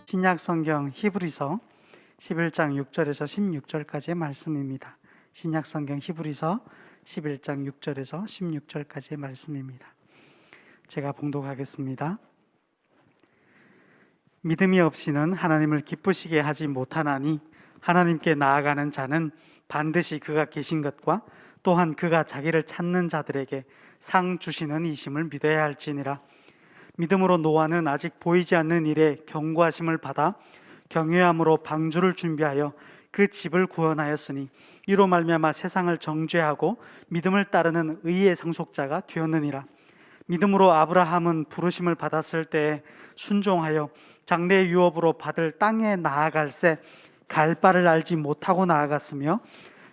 신약 성경 히브리서 11장 6절에서 16절까지의 말씀입니다. 신약 성경 히브리서 11장 6절에서 16절까지의 말씀입니다. 제가 봉독하겠습니다. 믿음이 없이는 하나님을 기쁘시게 하지 못하나니 하나님께 나아가는 자는 반드시 그가 계신 것과 또한 그가 자기를 찾는 자들에게 상 주시는 이심을 믿어야 할지니라. 믿음으로 노아는 아직 보이지 않는 일에 경고하심을 받아 경외함으로 방주를 준비하여 그 집을 구원하였으니 이로 말미암아 세상을 정죄하고 믿음을 따르는 의의 상속자가 되었느니라. 믿음으로 아브라함은 부르심을 받았을 때에 순종하여 장래의 유업으로 받을 땅에 나아갈새 갈 바를 알지 못하고 나아갔으며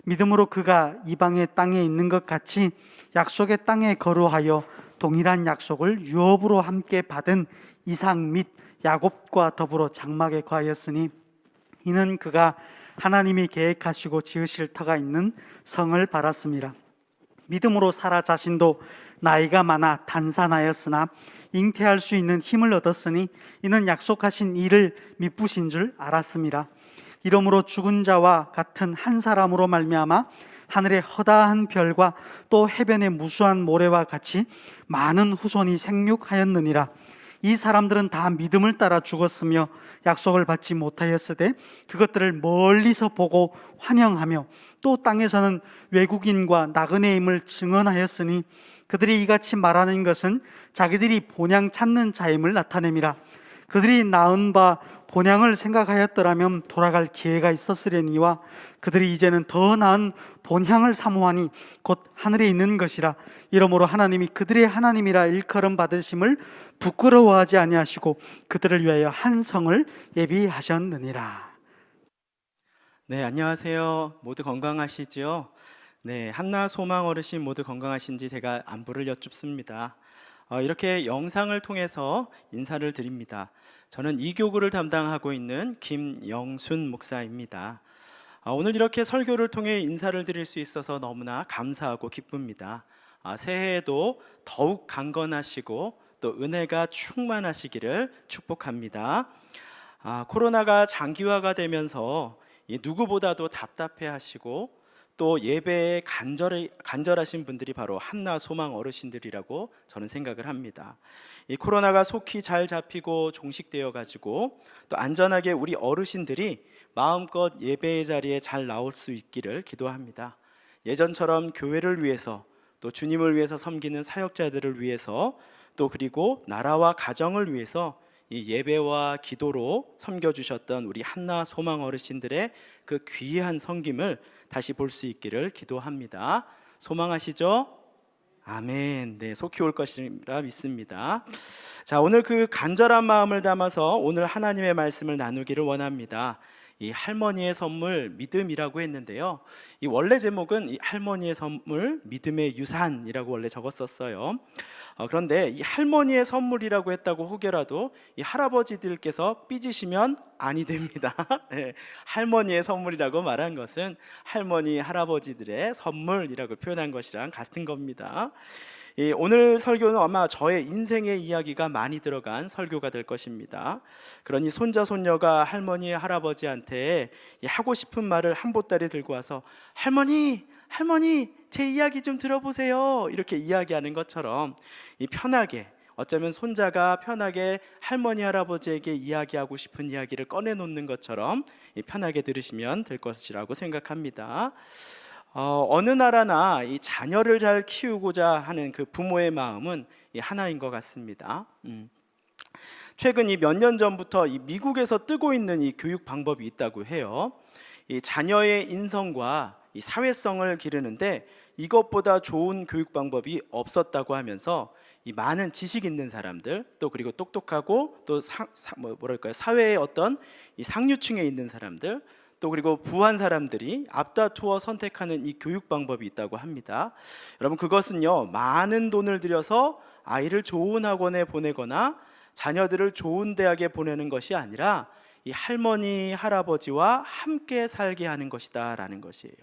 믿음으로 그가 이방의 땅에 있는 것 같이 약속의 땅에 거류하여 동일한 약속을 유업으로 함께 받은 이삭 및 야곱과 더불어 장막에 거하였으니 이는 그가 하나님이 계획하시고 지으실 터가 있는 성을 바랐습니다. 믿음으로 사라 자신도 나이가 많아 단산하였으나 잉태할 수 있는 힘을 얻었으니 이는 약속하신 이를 미쁘신 줄 알았습니다. 이러므로 죽은 자와 같은 한 사람으로 말미암아 하늘의 허다한 별과 또 해변의 무수한 모래와 같이 많은 후손이 생육하였느니라. 이 사람들은 다 믿음을 따라 죽었으며 약속을 받지 못하였으되 그것들을 멀리서 보고 환영하며 또 땅에서는 외국인과 나그네임을 증언하였으니 그들이 이같이 말하는 것은 자기들이 본향 찾는 자임을 나타냄이라. 그들이 낳은 바 본향을 생각하였더라면 돌아갈 기회가 있었으려니와 그들이 이제는 더 나은 본향을 사모하니 곧 하늘에 있는 것이라. 이러므로 하나님이 그들의 하나님이라 일컬음 받으심을 부끄러워하지 아니하시고 그들을 위하여 한 성을 예비하셨느니라. 네, 안녕하세요. 모두 건강하시죠? 네, 한나 소망 어르신 모두 건강하신지 제가 안부를 여쭙습니다. 이렇게 영상을 통해서 인사를 드립니다. 저는 이 교구를 담당하고 있는 김영순 목사입니다. 오늘 이렇게 설교를 통해 인사를 드릴 수 있어서 너무나 감사하고 기쁩니다. 새해에도 더욱 강건하시고 또 은혜가 충만하시기를 축복합니다. 코로나가 장기화가 되면서 누구보다도 답답해하시고 또 예배에 간절하신 분들이 바로 한나 소망 어르신들이라고 저는 생각을 합니다. 이 코로나가 속히 잘 잡히고 종식되어 가지고 또 안전하게 우리 어르신들이 마음껏 예배의 자리에 잘 나올 수 있기를 기도합니다. 예전처럼 교회를 위해서 또 주님을 위해서 섬기는 사역자들을 위해서 또 그리고 나라와 가정을 위해서 이 예배와 기도로 섬겨주셨던 우리 한나 소망 어르신들의 그 귀한 섬김을 다시 볼 수 있기를 기도합니다. 소망하시죠? 아멘. 네, 속히 올 것이라 믿습니다. 자, 오늘 그 간절한 마음을 담아서 오늘 하나님의 말씀을 나누기를 원합니다. 이 할머니의 선물 믿음이라고 했는데요, 이 원래 제목은 이 할머니의 선물 믿음의 유산이라고 원래 적었었어요. 그런데 이 할머니의 선물이라고 했다고 혹여라도 이 할아버지들께서 삐지시면 아니 됩니다. 네, 할머니의 선물이라고 말한 것은 할머니 할아버지들의 선물이라고 표현한 것이랑 같은 겁니다. 오늘 설교는 아마 저의 인생의 이야기가 많이 들어간 설교가 될 것입니다. 그러니 손자 손녀가 할머니 할아버지한테 하고 싶은 말을 한 보따리 들고 와서 할머니 제 이야기 좀 들어보세요 이렇게 이야기하는 것처럼 편하게, 어쩌면 손자가 편하게 할머니 할아버지에게 이야기하고 싶은 이야기를 꺼내놓는 것처럼 편하게 들으시면 될 것이라고 생각합니다. 어느 나라나 이 자녀를 잘 키우고자 하는 그 부모의 마음은 하나인 것 같습니다. 최근 이 몇 년 전부터 이 미국에서 뜨고 있는 이 교육 방법이 있다고 해요. 이 자녀의 인성과 이 사회성을 기르는데 이것보다 좋은 교육 방법이 없었다고 하면서 이 많은 지식 있는 사람들, 또 그리고 똑똑하고 또 사회의 어떤 이 상류층에 있는 사람들, 또 그리고 부한 사람들이 앞다투어 선택하는 이 교육 방법이 있다고 합니다. 여러분, 그것은요, 많은 돈을 들여서 아이를 좋은 학원에 보내거나 자녀들을 좋은 대학에 보내는 것이 아니라 이 할머니, 할아버지와 함께 살게 하는 것이다라는 것이에요.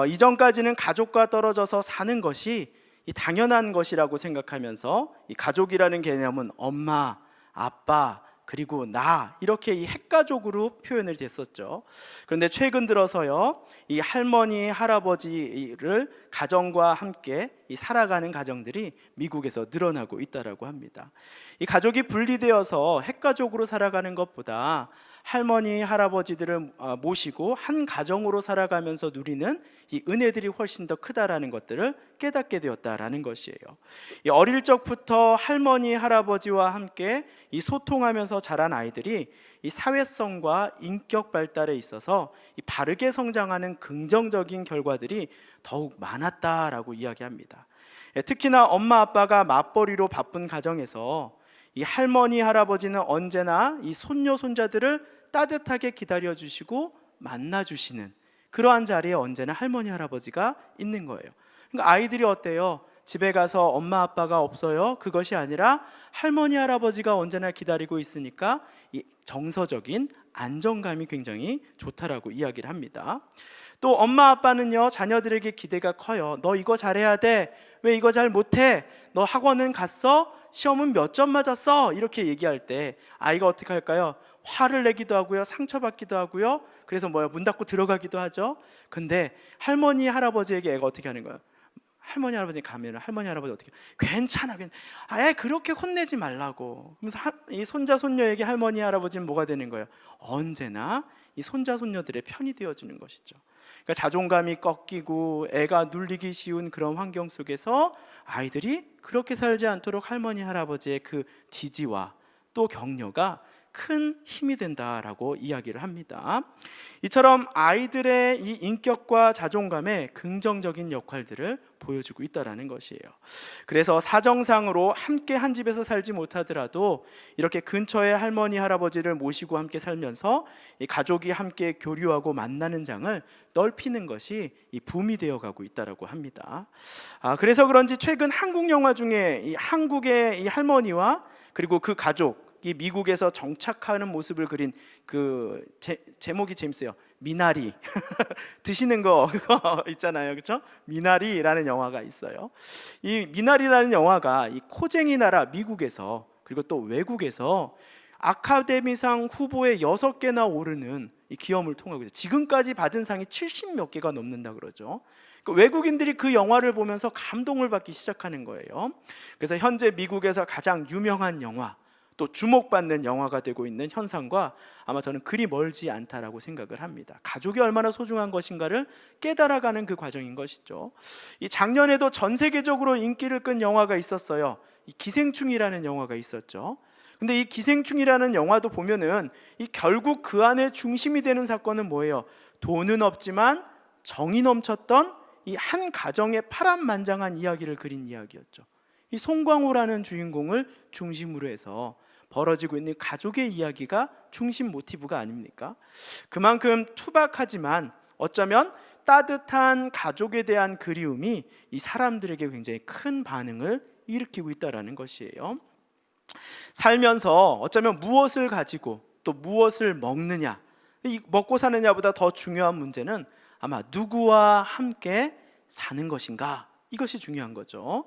이전까지는 가족과 떨어져서 사는 것이 이 당연한 것이라고 생각하면서 이 가족이라는 개념은 엄마, 아빠, 그리고 나, 이렇게 이 핵가족으로 표현을 됐었죠. 그런데 최근 들어서요, 이 할머니, 할아버지를 가정과 함께 이 살아가는 가정들이 미국에서 늘어나고 있다라고 합니다. 이 가족이 분리되어서 핵가족으로 살아가는 것보다 할머니, 할아버지들을 모시고 한 가정으로 살아가면서 누리는 이 은혜들이 훨씬 더 크다라는 것들을 깨닫게 되었다라는 것이에요. 이 어릴 적부터 할머니, 할아버지와 함께 이 소통하면서 자란 아이들이 이 사회성과 인격 발달에 있어서 이 바르게 성장하는 긍정적인 결과들이 더욱 많았다라고 이야기합니다. 특히나 엄마, 아빠가 맞벌이로 바쁜 가정에서 이 할머니, 할아버지는 언제나 이 손녀, 손자들을 따뜻하게 기다려주시고 만나주시는 그러한 자리에 언제나 할머니, 할아버지가 있는 거예요. 그러니까 아이들이 어때요? 집에 가서 엄마, 아빠가 없어요? 그것이 아니라 할머니, 할아버지가 언제나 기다리고 있으니까 이 정서적인 안정감이 굉장히 좋다라고 이야기를 합니다. 또 엄마, 아빠는요, 자녀들에게 기대가 커요. 너 이거 잘해야 돼. 왜 이거 잘 못해? 너 학원은 갔어? 시험은 몇 점 맞았어? 이렇게 얘기할 때 아이가 어떻게 할까요? 화를 내기도 하고요, 상처받기도 하고요. 그래서 문 닫고 들어가기도 하죠. 근데 할머니, 할아버지에게 애가 어떻게 하는 거예요? 할머니, 할아버지 가면 할머니, 할아버지 어떻게 괜찮아, 아예 그렇게 혼내지 말라고. 그래서 이 손자, 손녀에게 할머니, 할아버지는 뭐가 되는 거예요? 언제나 이 손자, 손녀들의 편이 되어주는 것이죠. 그러니까 자존감이 꺾이고 애가 눌리기 쉬운 그런 환경 속에서 아이들이 그렇게 살지 않도록 할머니, 할아버지의 그 지지와 또 격려가 큰 힘이 된다라고 이야기를 합니다. 이처럼 아이들의 이 인격과 자존감에 긍정적인 역할들을 보여주고 있다라는 것이에요. 그래서 사정상으로 함께 한 집에서 살지 못하더라도 이렇게 근처에 할머니, 할아버지를 모시고 함께 살면서 이 가족이 함께 교류하고 만나는 장을 넓히는 것이 이 붐이 되어가고 있다라고 합니다. 그래서 그런지 최근 한국 영화 중에 이 한국의 이 할머니와 그리고 그 가족, 이 미국에서 정착하는 모습을 그린 그 제목이 재밌어요. 미나리 드시는 거 그거 있잖아요, 그렇죠? 미나리라는 영화가 있어요. 이 미나리라는 영화가 이 코쟁이 나라 미국에서 그리고 또 외국에서 아카데미상 후보에 6개나 오르는 이 기염을 통하고 있어요. 지금까지 받은 상이 70몇 개가 넘는다 그러죠. 외국인들이 그 영화를 보면서 감동을 받기 시작하는 거예요. 그래서 현재 미국에서 가장 유명한 영화, 또 주목받는 영화가 되고 있는 현상과 아마 저는 그리 멀지 않다라고 생각을 합니다. 가족이 얼마나 소중한 것인가를 깨달아가는 그 과정인 것이죠. 이 작년에도 전 세계적으로 인기를 끈 영화가 있었어요. 이 기생충이라는 영화가 있었죠. 근데 이 기생충이라는 영화도 보면은 이 결국 그 안에 중심이 되는 사건은 뭐예요? 돈은 없지만 정이 넘쳤던 이 한 가정의 파란만장한 이야기를 그린 이야기였죠. 이 송강호라는 주인공을 중심으로 해서 벌어지고 있는 가족의 이야기가 중심 모티브가 아닙니까? 그만큼 투박하지만 어쩌면 따뜻한 가족에 대한 그리움이 이 사람들에게 굉장히 큰 반응을 일으키고 있다는 것이에요. 살면서 어쩌면 무엇을 가지고 또 무엇을 먹느냐, 이 먹고 사느냐보다 더 중요한 문제는 아마 누구와 함께 사는 것인가, 이것이 중요한 거죠.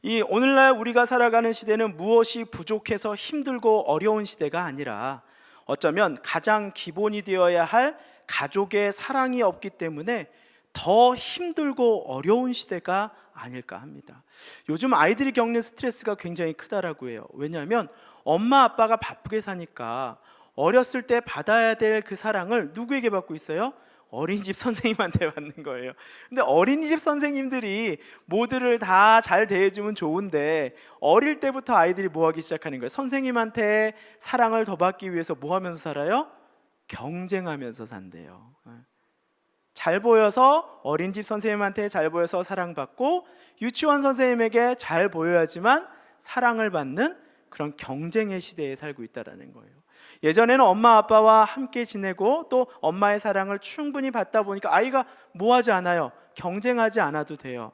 이 오늘날 우리가 살아가는 시대는 무엇이 부족해서 힘들고 어려운 시대가 아니라 어쩌면 가장 기본이 되어야 할 가족의 사랑이 없기 때문에 더 힘들고 어려운 시대가 아닐까 합니다. 요즘 아이들이 겪는 스트레스가 굉장히 크다라고 해요. 왜냐하면 엄마 아빠가 바쁘게 사니까 어렸을 때 받아야 될 그 사랑을 누구에게 받고 있어요? 어린이집 선생님한테 받는 거예요. 근데 어린이집 선생님들이 모두를 다 잘 대해주면 좋은데 어릴 때부터 아이들이 뭐 하기 시작하는 거예요? 선생님한테 사랑을 더 받기 위해서 뭐 하면서 살아요? 경쟁하면서 산대요. 잘 보여서 어린이집 선생님한테 잘 보여서 사랑받고 유치원 선생님에게 잘 보여야지만 사랑을 받는 그런 경쟁의 시대에 살고 있다는 거예요. 예전에는 엄마 아빠와 함께 지내고 또 엄마의 사랑을 충분히 받다 보니까 아이가 뭐 하지 않아요? 경쟁하지 않아도 돼요.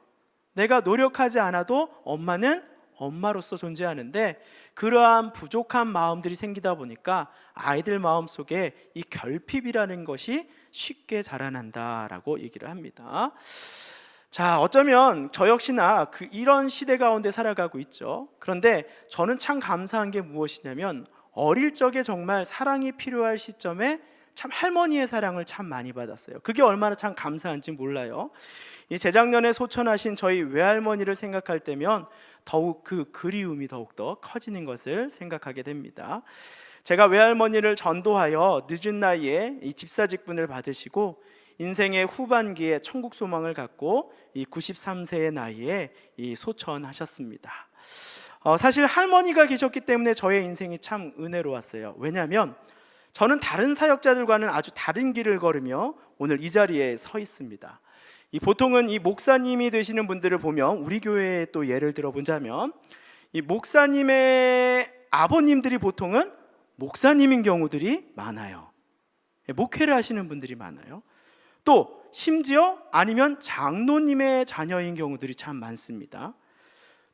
내가 노력하지 않아도 엄마는 엄마로서 존재하는데 그러한 부족한 마음들이 생기다 보니까 아이들 마음속에 이 결핍이라는 것이 쉽게 자라난다라고 얘기를 합니다. 자, 어쩌면 저 역시나 이런 시대 가운데 살아가고 있죠. 그런데 저는 참 감사한 게 무엇이냐면 어릴 적에 정말 사랑이 필요할 시점에 참 할머니의 사랑을 참 많이 받았어요. 그게 얼마나 참 감사한지 몰라요. 이 재작년에 소천하신 저희 외할머니를 생각할 때면 더욱 그 그리움이 더욱더 커지는 것을 생각하게 됩니다. 제가 외할머니를 전도하여 늦은 나이에 이 집사직분을 받으시고 인생의 후반기에 천국 소망을 갖고 이 93세의 나이에 이 소천하셨습니다. 사실 할머니가 계셨기 때문에 저의 인생이 참 은혜로웠어요. 왜냐하면 저는 다른 사역자들과는 아주 다른 길을 걸으며 오늘 이 자리에 서 있습니다. 보통은 이 목사님이 되시는 분들을 보면 우리 교회에 또 예를 들어보자면 이 목사님의 아버님들이 보통은 목사님인 경우들이 많아요. 목회를 하시는 분들이 많아요. 또 심지어 아니면 장로님의 자녀인 경우들이 참 많습니다.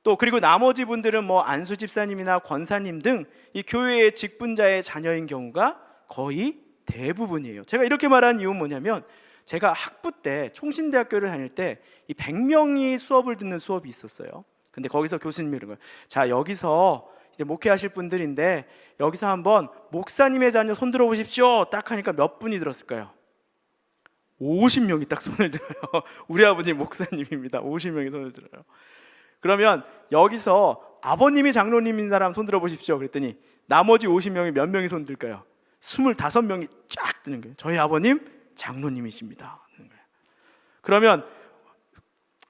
또 그리고 나머지 분들은 뭐 안수 집사님이나 권사님 등 이 교회의 직분자의 자녀인 경우가 거의 대부분이에요. 제가 이렇게 말하는 이유는 뭐냐면 제가 학부 때 총신대학교를 다닐 때 이 100명이 수업을 듣는 수업이 있었어요. 근데 거기서 교수님이 이런 거예요. 자, 여기서 이제 목회하실 분들인데 여기서 한번 목사님의 자녀 손 들어 보십시오. 딱 하니까 몇 분이 들었을까요? 50명이 딱 손을 들어요. 우리 아버지 목사님입니다. 50명이 손을 들어요. 그러면 여기서 아버님이 장로님인 사람 손 들어 보십시오. 그랬더니 나머지 50명이 몇 명이 손 들까요? 25명이 쫙 드는 거예요. 저희 아버님 장로님이십니다. 그러면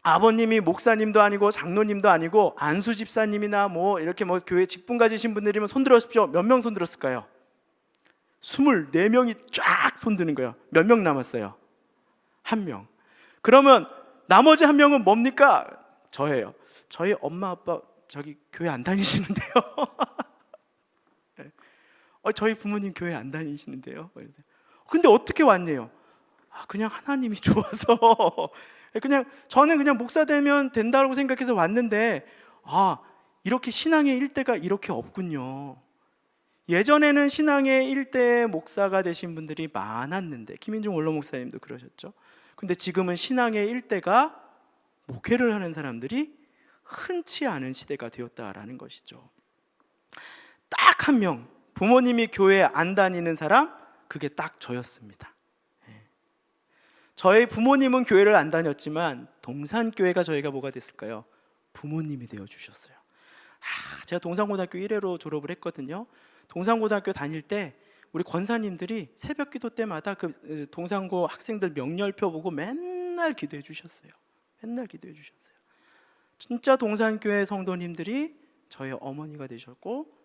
아버님이 목사님도 아니고 장로님도 아니고 안수 집사님이나 뭐 이렇게 뭐 교회 직분 가지신 분들이면 손 들어보십시오. 몇 명 손 들었을까요? 24명이 쫙 손 드는 거예요. 몇 명 남았어요? 1명. 그러면 나머지 1명은 뭡니까? 저예요. 저희 엄마 아빠 저기 교회 안 다니시는데요. 저희 부모님 교회 안 다니시는데요. 근데 어떻게 왔네요? 그냥 하나님이 좋아서 그냥 저는 그냥 목사 되면 된다고 생각해서 왔는데 이렇게 신앙의 일대가 이렇게 없군요. 예전에는 신앙의 일대의 목사가 되신 분들이 많았는데 김인중 원로 목사님도 그러셨죠. 근데 지금은 신앙의 일대가 목회를 하는 사람들이 흔치 않은 시대가 되었다라는 것이죠. 딱 한 명, 부모님이 교회 안 다니는 사람, 그게 딱 저였습니다. 저희 부모님은 교회를 안 다녔지만 동산교회가 저희가 뭐가 됐을까요? 부모님이 되어주셨어요. 제가 동산고등학교 1회로 졸업을 했거든요. 동산고등학교 다닐 때 우리 권사님들이 새벽 기도 때마다 그 동산고 학생들 명렬표 보고 맨날 기도해 주셨어요. 맨날 기도해 주셨어요. 진짜 동산교회 성도님들이 저의 어머니가 되셨고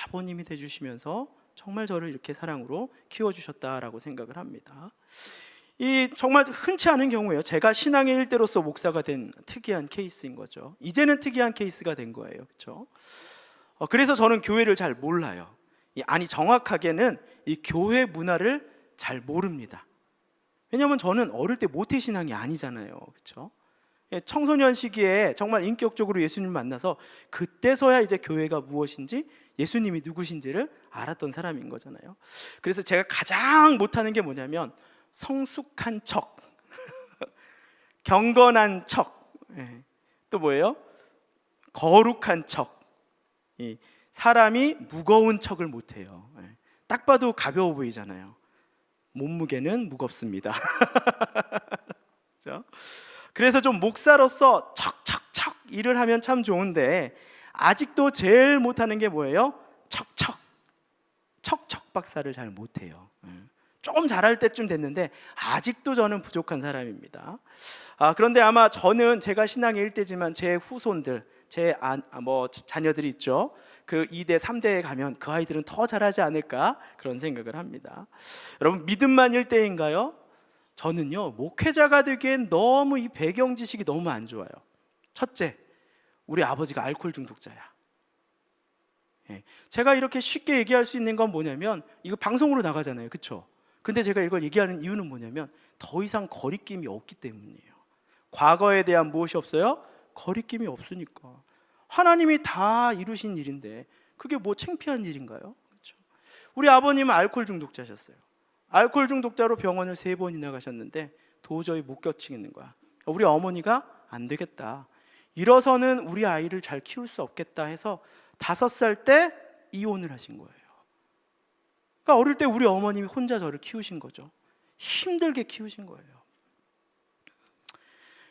아버님이 되주시면서 정말 저를 이렇게 사랑으로 키워주셨다라고 생각을 합니다. 이 정말 흔치 않은 경우예요. 제가 신앙의 일대로서 목사가 된 특이한 케이스인 거죠. 이제는 특이한 케이스가 된 거예요. 그렇죠? 그래서 저는 교회를 잘 몰라요. 아니 정확하게는 이 교회 문화를 잘 모릅니다. 왜냐하면 저는 어릴 때 모태신앙이 아니잖아요. 그렇죠? 청소년 시기에 정말 인격적으로 예수님 만나서 그때서야 이제 교회가 무엇인지 예수님이 누구신지를 알았던 사람인 거잖아요. 그래서 제가 가장 못하는 게 뭐냐면 성숙한 척, 경건한 척, 또 뭐예요? 거룩한 척. 사람이 무거운 척을 못해요. 딱 봐도 가벼워 보이잖아요. 몸무게는 무겁습니다. 그렇죠? 그래서 좀 목사로서 척척척 일을 하면 참 좋은데 아직도 제일 못하는 게 뭐예요? 척척 박사를 잘 못해요. 좀 잘할 때쯤 됐는데 아직도 저는 부족한 사람입니다. 그런데 아마 저는 제가 신앙의 일대지만 제 후손들, 제 자녀들이 있죠. 그 2대, 3대에 가면 그 아이들은 더 잘하지 않을까 그런 생각을 합니다. 여러분 믿음만 일대인가요? 저는요 목회자가 되기엔 너무 이 배경 지식이 너무 안 좋아요. 첫째, 우리 아버지가 알코올 중독자야. 제가 이렇게 쉽게 얘기할 수 있는 건 뭐냐면 이거 방송으로 나가잖아요. 그렇죠? 근데 제가 이걸 얘기하는 이유는 뭐냐면 더 이상 거리낌이 없기 때문이에요. 과거에 대한 무엇이 없어요? 거리낌이 없으니까. 하나님이 다 이루신 일인데 그게 뭐 창피한 일인가요? 그렇죠? 우리 아버님은 알코올 중독자셨어요. 알코올 중독자로 병원을 3번이나 가셨는데 도저히 못 견디겠는 거야. 우리 어머니가 안 되겠다, 이러서는 우리 아이를 잘 키울 수 없겠다 해서 5살 때 이혼을 하신 거예요. 그러니까 어릴 때 우리 어머님이 혼자 저를 키우신 거죠. 힘들게 키우신 거예요.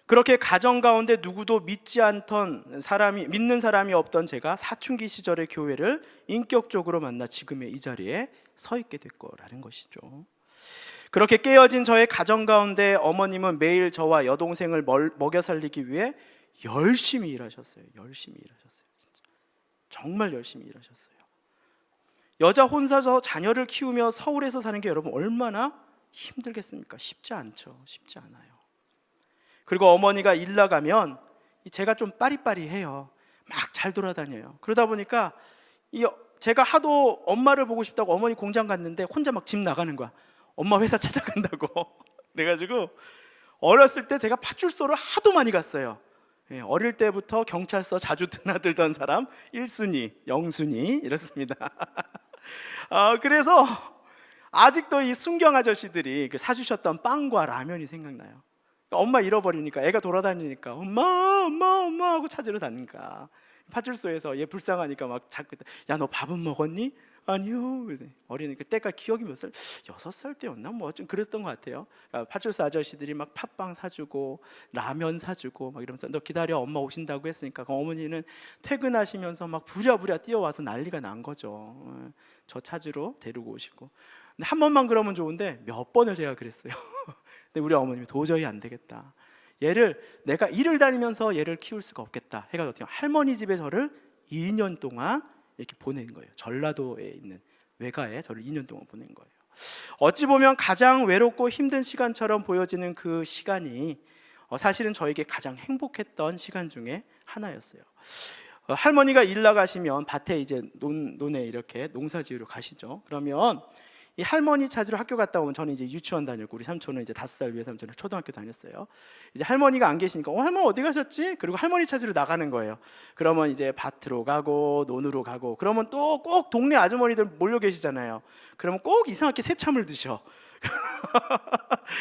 그렇게 가정 가운데 누구도 믿는 사람이 없던 제가 사춘기 시절의 교회를 인격적으로 만나 지금의 이 자리에 서 있게 됐거라는 것이죠. 그렇게 깨어진 저의 가정 가운데 어머님은 매일 저와 여동생을 먹여 살리기 위해 열심히 일하셨어요. 열심히 일하셨어요. 진짜. 정말 열심히 일하셨어요. 여자 혼자서 자녀를 키우며 서울에서 사는 게 여러분 얼마나 힘들겠습니까? 쉽지 않죠. 쉽지 않아요. 그리고 어머니가 일 나가면 제가 좀 빠리빠리해요. 막 잘 돌아다녀요. 그러다 보니까 제가 하도 엄마를 보고 싶다고 어머니 공장 갔는데 혼자 막 집 나가는 거야. 엄마 회사 찾아간다고. 그래가지고 어렸을 때 제가 파출소를 하도 많이 갔어요. 어릴 때부터 경찰서 자주 드나들던 사람 1순위, 0순위 이렇습니다. 그래서 아직도 이 순경 아저씨들이 사주셨던 빵과 라면이 생각나요. 엄마 잃어버리니까, 애가 돌아다니니까 엄마 하고 찾으러 다니니까 파출소에서 얘 불쌍하니까 막 자꾸 야 너 밥은 먹었니? 아니요. 어린이 그때가 기억이 몇 살? 6살 때였나? 뭐 좀 그랬던 것 같아요. 파출소 아저씨들이 막 팥빵 사주고 라면 사주고 막 이러면서 너 기다려 엄마 오신다고 했으니까 어머니는 퇴근하시면서 막 부랴부랴 뛰어와서 난리가 난 거죠. 저 찾으러 데리고 오시고. 근데 한 번만 그러면 좋은데 몇 번을 제가 그랬어요. 근데 우리 어머님이 도저히 안 되겠다, 내가 일을 다니면서 얘를 키울 수가 없겠다 해가지고 할머니 집에 저를 2년 동안 이렇게 보낸 거예요. 전라도에 있는 외가에 저를 2년 동안 보낸 거예요. 어찌 보면 가장 외롭고 힘든 시간처럼 보여지는 그 시간이 사실은 저에게 가장 행복했던 시간 중에 하나였어요. 할머니가 일 나가시면 밭에 이제 논에 이렇게 농사지으러 가시죠. 그러면 이 할머니 찾으러 학교 갔다 오면 저는 이제 유치원 다녔고 우리 삼촌은 이제 5살 위에 삼촌은 초등학교 다녔어요. 이제 할머니가 안 계시니까 할머니 어디 가셨지? 그리고 할머니 찾으러 나가는 거예요. 그러면 이제 밭으로 가고 논으로 가고 그러면 또 꼭 동네 아주머니들 몰려 계시잖아요. 그러면 꼭 이상하게 새참을 드셔.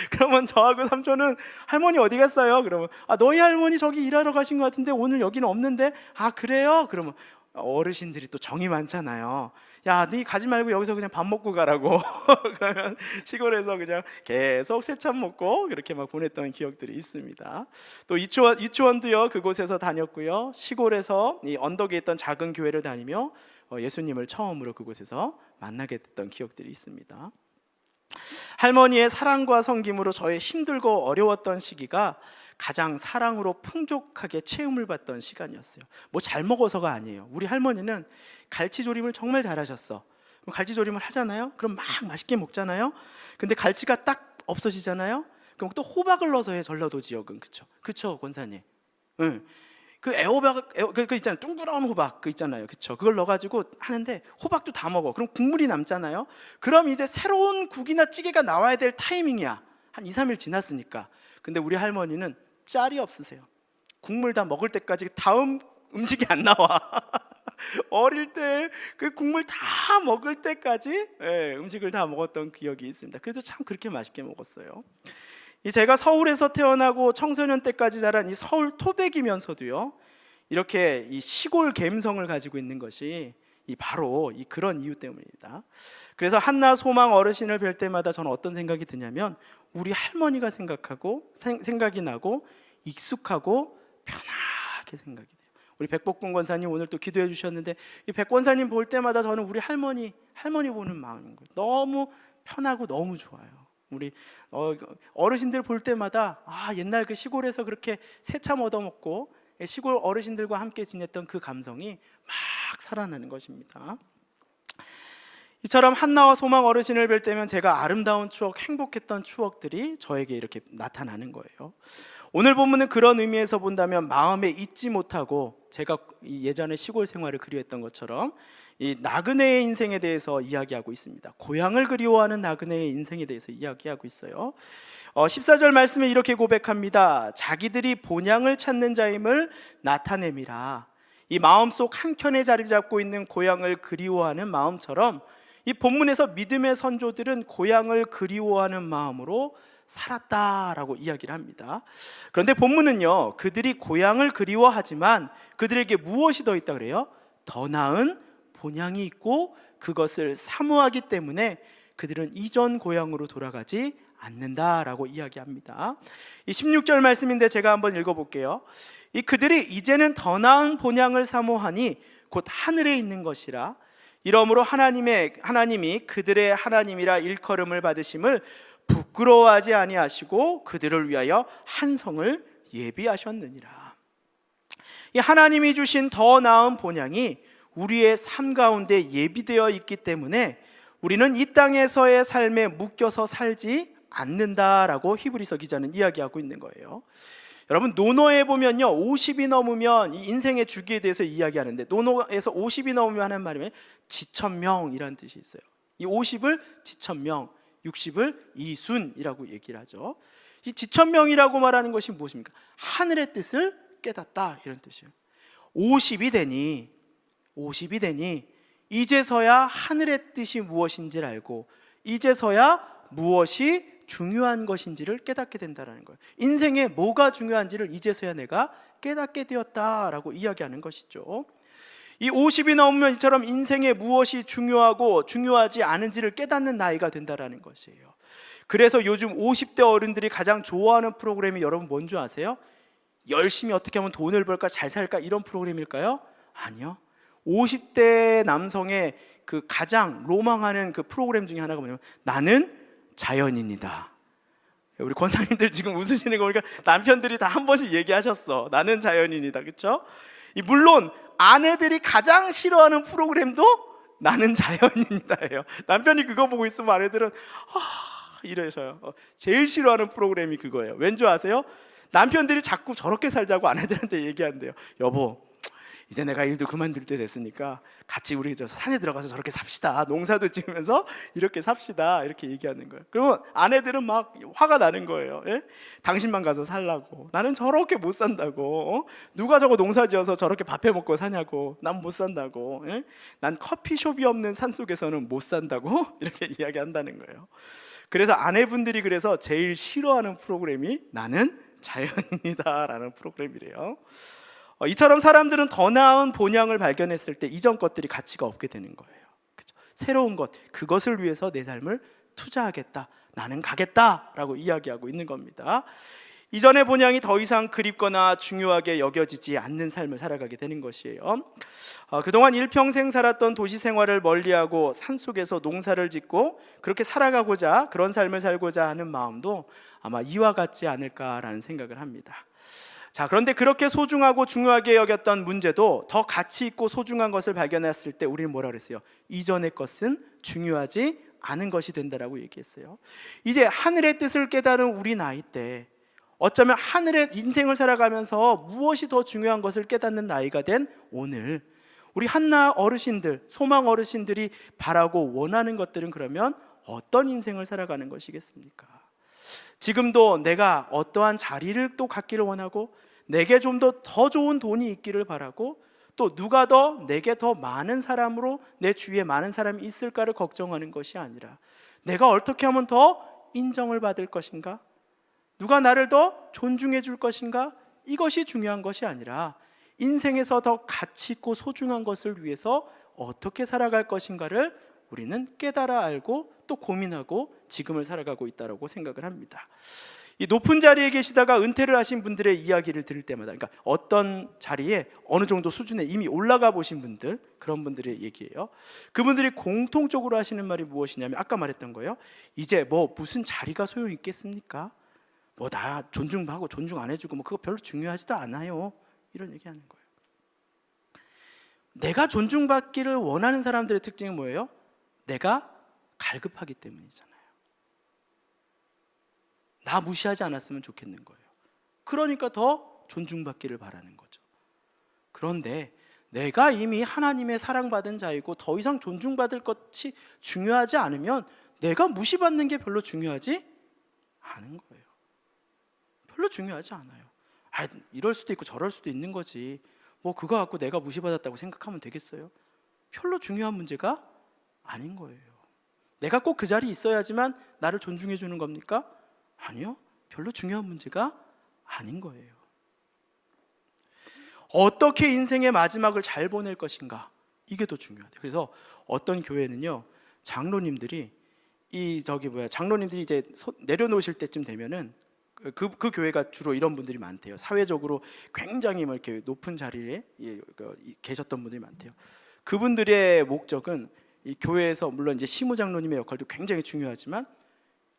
그러면 저하고 삼촌은 할머니 어디 갔어요? 그러면 너희 할머니 저기 일하러 가신 것 같은데 오늘 여기는 없는데. 그래요? 그러면 어르신들이 또 정이 많잖아요. 야, 네 가지 말고 여기서 그냥 밥 먹고 가라고. 그러면 시골에서 그냥 계속 새참 먹고 그렇게 막 보냈던 기억들이 있습니다. 또 유치원도요 그곳에서 다녔고요. 시골에서 이 언덕에 있던 작은 교회를 다니며 예수님을 처음으로 그곳에서 만나게 됐던 기억들이 있습니다. 할머니의 사랑과 섬김으로 저의 힘들고 어려웠던 시기가 가장 사랑으로 풍족하게 채움을 받던 시간이었어요. 뭐 잘 먹어서가 아니에요. 우리 할머니는 갈치조림을 정말 잘하셨어. 그럼 갈치조림을 하잖아요. 그럼 막 맛있게 먹잖아요. 근데 갈치가 딱 없어지잖아요. 그럼 또 호박을 넣어서 해, 전라도 지역은. 그쵸 권사님. 응. 그 애호박 그 있잖아요. 둥그런 호박 그 있잖아요. 그쵸. 그걸 넣어가지고 하는데 호박도 다 먹어. 그럼 국물이 남잖아요. 그럼 이제 새로운 국이나 찌개가 나와야 될 타이밍이야. 한 2, 3일 지났으니까. 근데 우리 할머니는 짤이 없으세요. 국물 다 먹을 때까지 다음 음식이 안 나와. 어릴 때 그 국물 다 먹을 때까지 음식을 다 먹었던 기억이 있습니다. 그래서 참 그렇게 맛있게 먹었어요. 제가 서울에서 태어나고 청소년 때까지 자란 이 서울 토백이면서도요 이렇게 이 시골 감성을 가지고 있는 것이 바로 그런 이유 때문입니다. 그래서 한나 소망 어르신을 뵐 때마다 저는 어떤 생각이 드냐면 우리 할머니가 생각이 나고 익숙하고 편하게 생각이 돼요. 우리 백복군 권사님 오늘 또 기도해 주셨는데 이 백 권사님 볼 때마다 저는 우리 할머니 보는 마음인 거예요. 너무 편하고 너무 좋아요. 우리 어르신들 볼 때마다 옛날 그 시골에서 그렇게 새참 얻어먹고 시골 어르신들과 함께 지냈던 그 감성이 막 살아나는 것입니다. 이처럼 한나와 소망 어르신을 뵐 때면 제가 아름다운 추억, 행복했던 추억들이 저에게 이렇게 나타나는 거예요. 오늘 본문은 그런 의미에서 본다면 마음에 잊지 못하고 제가 예전에 시골 생활을 그리웠던 것처럼 이 나그네의 인생에 대해서 이야기하고 있습니다. 고향을 그리워하는 나그네의 인생에 대해서 이야기하고 있어요. 14절 말씀에 이렇게 고백합니다. 자기들이 본향을 찾는 자임을 나타내미라. 이 마음속 한켠에 자리 잡고 있는 고향을 그리워하는 마음처럼 이 본문에서 믿음의 선조들은 고향을 그리워하는 마음으로 살았다라고 이야기를 합니다. 그런데 본문은요, 그들이 고향을 그리워하지만 그들에게 무엇이 더 있다 그래요? 더 나은 본향이 있고 그것을 사모하기 때문에 그들은 이전 고향으로 돌아가지 않는다라고 이야기합니다. 이 16절 말씀인데 제가 한번 읽어볼게요. 이 그들이 이제는 더 나은 본향을 사모하니 곧 하늘에 있는 것이라. 이러므로 하나님이 그들의 하나님이라 일컬음을 받으심을 부끄러워하지 아니하시고 그들을 위하여 한 성을 예비하셨느니라. 이 하나님이 주신 더 나은 본향이 우리의 삶 가운데 예비되어 있기 때문에 우리는 이 땅에서의 삶에 묶여서 살지 않는다라고 히브리서 기자는 이야기하고 있는 거예요. 여러분, 논어에 보면요, 50이 넘으면 이 인생의 주기에 대해서 이야기하는데, 논어에서 50이 넘으면 하는 말이면 지천명이라는 뜻이 있어요. 이 50을 지천명, 60을 이순이라고 얘기를 하죠. 이 지천명이라고 말하는 것이 무엇입니까? 하늘의 뜻을 깨닫다, 이런 뜻이에요. 50이 되니 이제서야 하늘의 뜻이 무엇인지를 알고 이제서야 무엇이 중요한 것인지를 깨닫게 된다는 거예요. 인생에 뭐가 중요한지를 이제서야 내가 깨닫게 되었다라고 이야기하는 것이죠. 이 50이 넘으면 이처럼 인생에 무엇이 중요하고 중요하지 않은지를 깨닫는 나이가 된다는 것이에요. 그래서 요즘 50대 어른들이 가장 좋아하는 프로그램이 여러분 뭔지 아세요? 열심히 어떻게 하면 돈을 벌까 잘 살까 이런 프로그램일까요? 아니요. 50대 남성의 그 가장 로망하는 그 프로그램 중에 하나가 뭐냐면 나는 자연인이다. 우리 권사님들 지금 웃으시는 거 보니까 남편들이 다 한 번씩 얘기하셨어. 나는 자연인이다. 그렇죠? 물론 아내들이 가장 싫어하는 프로그램도 나는 자연인이다예요. 남편이 그거 보고 있으면 아내들은 이러셔요. 제일 싫어하는 프로그램이 그거예요. 왠지 아세요? 남편들이 자꾸 저렇게 살자고 아내들한테 얘기한대요. 여보, 이제 내가 일도 그만둘 때 됐으니까 같이 우리 저 산에 들어가서 저렇게 삽시다. 농사도 지으면서 이렇게 삽시다. 이렇게 얘기하는 거예요. 그러면 아내들은 막 화가 나는 거예요. 예? 당신만 가서 살라고. 나는 저렇게 못 산다고. 누가 저거 농사 지어서 저렇게 밥해 먹고 사냐고. 난 못 산다고. 예? 난 커피숍이 없는 산속에서는 못 산다고. 이렇게 이야기한다는 거예요. 그래서 아내분들이 그래서 제일 싫어하는 프로그램이 나는 자연인이다라는 프로그램이래요. 이처럼 사람들은 더 나은 본향을 발견했을 때 이전 것들이 가치가 없게 되는 거예요. 그렇죠? 새로운 것, 그것을 위해서 내 삶을 투자하겠다, 나는 가겠다라고 이야기하고 있는 겁니다. 이전의 본향이 더 이상 그립거나 중요하게 여겨지지 않는 삶을 살아가게 되는 것이에요. 그동안 일평생 살았던 도시 생활을 멀리하고 산속에서 농사를 짓고 그렇게 살아가고자, 그런 삶을 살고자 하는 마음도 아마 이와 같지 않을까라는 생각을 합니다. 자, 그런데 그렇게 소중하고 중요하게 여겼던 문제도 더 가치 있고 소중한 것을 발견했을 때 우리는 뭐라 그랬어요? 이전의 것은 중요하지 않은 것이 된다라고 얘기했어요. 이제 하늘의 뜻을 깨달은 우리 나이 때 어쩌면 하늘의 인생을 살아가면서 무엇이 더 중요한 것을 깨닫는 나이가 된 오늘 우리 한나 어르신들, 소망 어르신들이 바라고 원하는 것들은 그러면 어떤 인생을 살아가는 것이겠습니까? 지금도 내가 어떠한 자리를 또 갖기를 원하고 내게 좀 더 좋은 돈이 있기를 바라고 또 누가 더 내게 더 많은 사람으로 내 주위에 많은 사람이 있을까를 걱정하는 것이 아니라 내가 어떻게 하면 더 인정을 받을 것인가? 누가 나를 더 존중해 줄 것인가? 이것이 중요한 것이 아니라 인생에서 더 가치 있고 소중한 것을 위해서 어떻게 살아갈 것인가를 우리는 깨달아 알고 또 고민하고 지금을 살아가고 있다고 생각을 합니다. 이 높은 자리에 계시다가 은퇴를 하신 분들의 이야기를 들을 때마다, 그러니까 어떤 자리에 어느 정도 수준에 이미 올라가 보신 분들, 그런 분들의 얘기예요. 그분들이 공통적으로 하시는 말이 무엇이냐면 아까 말했던 거예요. 이제 뭐 무슨 자리가 소용 있겠습니까? 뭐 나 존중하고 존중 안 해주고 뭐 그거 별로 중요하지도 않아요. 이런 얘기하는 거예요. 내가 존중받기를 원하는 사람들의 특징은 뭐예요? 내가 갈급하기 때문이잖아요. 나 무시하지 않았으면 좋겠는 거예요. 그러니까 더 존중받기를 바라는 거죠. 그런데 내가 이미 하나님의 사랑받은 자이고 더 이상 존중받을 것이 중요하지 않으면 내가 무시받는 게 별로 중요하지 않은 거예요. 별로 중요하지 않아요. 이럴 수도 있고 저럴 수도 있는 거지. 뭐 그거 갖고 내가 무시받았다고 생각하면 되겠어요? 별로 중요한 문제가 아닌 거예요. 내가 꼭 그 자리에 있어야지만 나를 존중해 주는 겁니까? 아니요. 별로 중요한 문제가 아닌 거예요. 어떻게 인생의 마지막을 잘 보낼 것인가, 이게 더 중요하대요. 그래서 어떤 교회는요, 장로님들이 장로님들이 이제 내려놓으실 때쯤 되면은 그 교회가 주로 이런 분들이 많대요. 사회적으로 굉장히 뭐 이렇게 높은 자리에 계셨던 분들이 많대요. 그분들의 목적은 이 교회에서 물론 이제 시무 장로님의 역할도 굉장히 중요하지만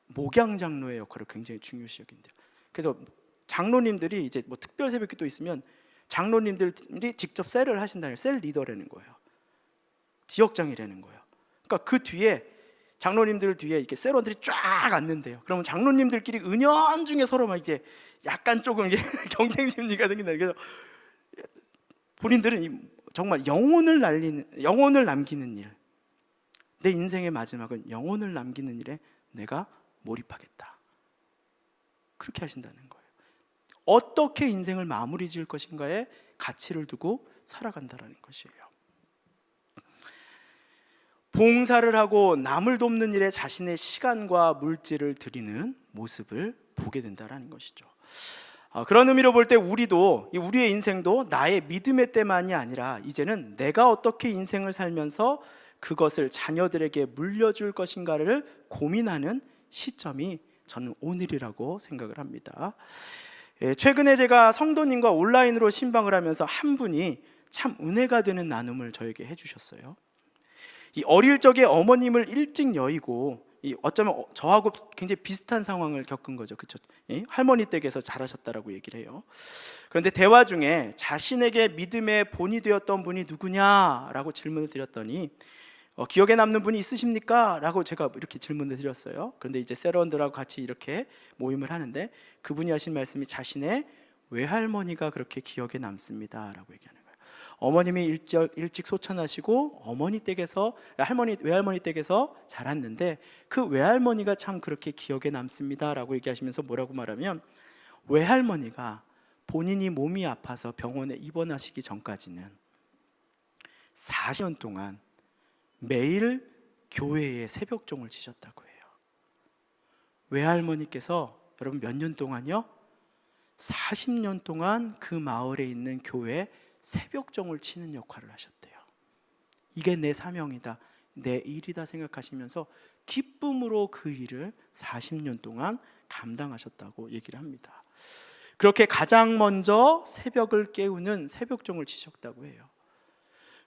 목양 장로의 역할을 굉장히 중요시 여긴대요. 그래서 장로님들이 이제 뭐 특별 새벽기도 있으면 장로님들이 직접 셀을 하신다는, 셀 리더라는 거예요. 지역장이라는 거예요. 그러니까 그 뒤에 장로님들 뒤에 이렇게 셀원들이 쫙 앉는데요. 그러면 장로님들끼리 은연중에 서로 막 이제 약간 조금 이게 경쟁 심리가 생긴다. 그래서 본인들은 정말 영혼을 남기는 일, 내 인생의 마지막은 영혼을 남기는 일에 내가 몰입하겠다, 그렇게 하신다는 거예요. 어떻게 인생을 마무리 지을 것인가에 가치를 두고 살아간다는 것이에요. 봉사를 하고 남을 돕는 일에 자신의 시간과 물질을 들이는 모습을 보게 된다는 것이죠. 그런 의미로 볼 때 우리의 인생도 나의 믿음의 때만이 아니라 이제는 내가 어떻게 인생을 살면서 그것을 자녀들에게 물려줄 것인가를 고민하는 시점이 저는 오늘이라고 생각을 합니다. 최근에 제가 성도님과 온라인으로 신방을 하면서 한 분이 참 은혜가 되는 나눔을 저에게 해주셨어요. 이 어릴 적에 어머님을 일찍 여의고 어쩌면 저하고 굉장히 비슷한 상황을 겪은 거죠. 그렇죠? 할머니 댁에서 자라셨다라고 얘기를 해요. 그런데 대화 중에 자신에게 믿음의 본이 되었던 분이 누구냐라고 질문을 드렸더니 기억에 남는 분이 있으십니까? 라고 제가 이렇게 질문을 드렸어요. 그런데 이제 세러원들하고 같이 이렇게 모임을 하는데 그분이 하신 말씀이 자신의 외할머니가 그렇게 기억에 남습니다 라고 얘기하는 거예요. 어머님이 일찍 소천하시고 외할머니 댁에서 자랐는데 그 외할머니가 참 그렇게 기억에 남습니다 라고 얘기하시면서 뭐라고 말하면, 외할머니가 본인이 몸이 아파서 병원에 입원하시기 전까지는 40년 동안 매일 교회에 새벽종을 치셨다고 해요. 외할머니께서 여러분 몇 년 동안요? 40년 동안 그 마을에 있는 교회에 새벽종을 치는 역할을 하셨대요. 이게 내 사명이다, 내 일이다 생각하시면서 기쁨으로 그 일을 40년 동안 감당하셨다고 얘기를 합니다. 그렇게 가장 먼저 새벽을 깨우는 새벽종을 치셨다고 해요.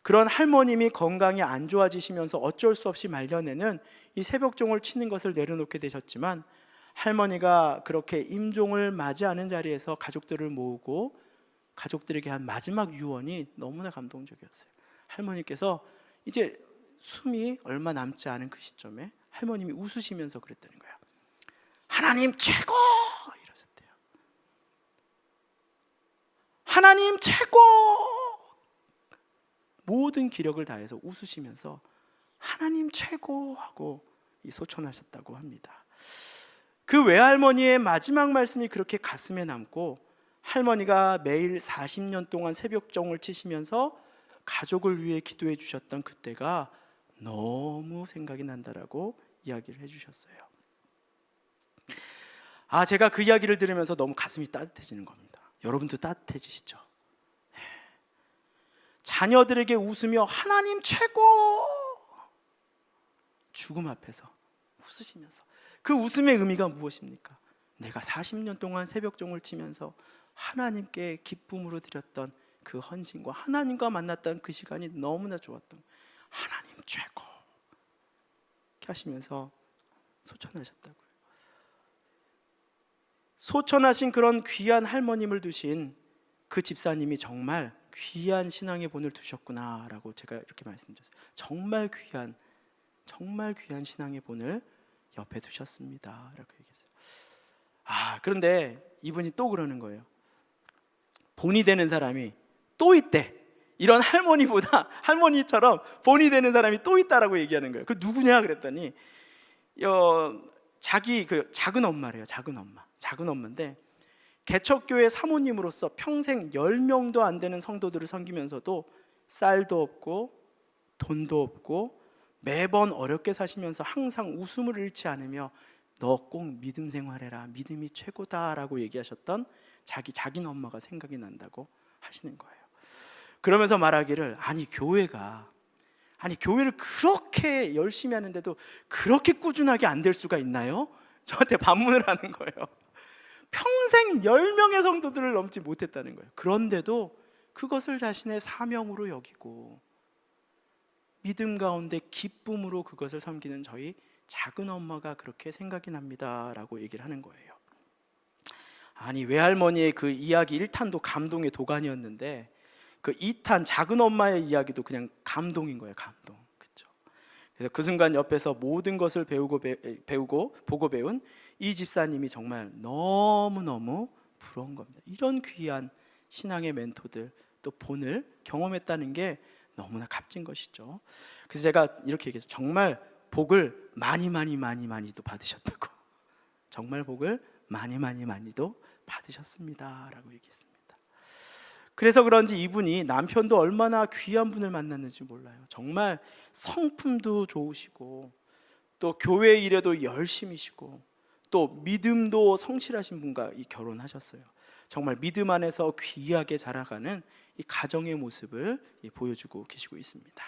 그런 할머님이 건강이 안 좋아지시면서 어쩔 수 없이 말년에는 이 새벽종을 치는 것을 내려놓게 되셨지만, 할머니가 그렇게 임종을 맞이하는 자리에서 가족들을 모으고 가족들에게 한 마지막 유언이 너무나 감동적이었어요. 할머니께서 이제 숨이 얼마 남지 않은 그 시점에 할머님이 웃으시면서 그랬다는 거예요. 하나님 최고! 이러셨대요. 하나님 최고! 모든 기력을 다해서 웃으시면서 하나님 최고! 하고 소천하셨다고 합니다. 그 외할머니의 마지막 말씀이 그렇게 가슴에 남고, 할머니가 매일 40년 동안 새벽종을 치시면서 가족을 위해 기도해 주셨던 그때가 너무 생각이 난다라고 이야기를 해주셨어요. 제가 그 이야기를 들으면서 너무 가슴이 따뜻해지는 겁니다. 여러분도 따뜻해지시죠? 자녀들에게 웃으며 하나님 최고! 죽음 앞에서 웃으시면서, 그 웃음의 의미가 무엇입니까? 내가 40년 동안 새벽종을 치면서 하나님께 기쁨으로 드렸던 그 헌신과 하나님과 만났던 그 시간이 너무나 좋았던, 하나님 최고! 이렇게 하시면서 소천하셨다고요. 소천하신 그런 귀한 할머님을 두신 그 집사님이 정말 귀한 신앙의 본을 두셨구나라고 제가 이렇게 말씀드렸어요. 정말 귀한 신앙의 본을 옆에 두셨습니다 라고 얘기했어요. 그런데 이분이 또 그러는 거예요. 본이 되는 사람이 또 있대. 이런 할머니처럼 본이 되는 사람이 또 있다라고 얘기하는 거예요. 그 누구냐 그랬더니 자기 그 작은 엄마래요. 작은 엄마인데 개척교회 사모님으로서 평생 10명도 안 되는 성도들을 섬기면서도 쌀도 없고 돈도 없고 매번 어렵게 사시면서 항상 웃음을 잃지 않으며 너 꼭 믿음 생활해라, 믿음이 최고다라고 얘기하셨던 자기는 엄마가 생각이 난다고 하시는 거예요. 그러면서 말하기를 교회를 그렇게 열심히 하는데도 그렇게 꾸준하게 안 될 수가 있나요? 저한테 반문을 하는 거예요. 평생 10명의 성도들을 넘지 못했다는 거예요. 그런데도 그것을 자신의 사명으로 여기고 믿음 가운데 기쁨으로 그것을 섬기는 저희 작은 엄마가 그렇게 생각이 납니다 라고 얘기를 하는 거예요. 외할머니의 그 이야기 1탄도 감동의 도가니였는데 그 2탄 작은 엄마의 이야기도 그냥 감동인 거예요. 감동. 그렇죠? 그래서 그 순간 옆에서 모든 것을 보고 배운 이 집사님이 정말 너무너무 부러운 겁니다. 이런 귀한 신앙의 멘토들 또 본을 경험했다는 게 너무나 값진 것이죠. 그래서 제가 이렇게 얘기해서 정말 복을 많이도 받으셨다고, 정말 복을 많이도 받으셨습니다 라고 얘기했습니다. 그래서 그런지 이분이 남편도 얼마나 귀한 분을 만났는지 몰라요. 정말 성품도 좋으시고 또 교회 일에도 열심이시고 또 믿음도 성실하신 분과 결혼하셨어요. 정말 믿음 안에서 귀하게 자라가는 이 가정의 모습을 보여주고 계시고 있습니다.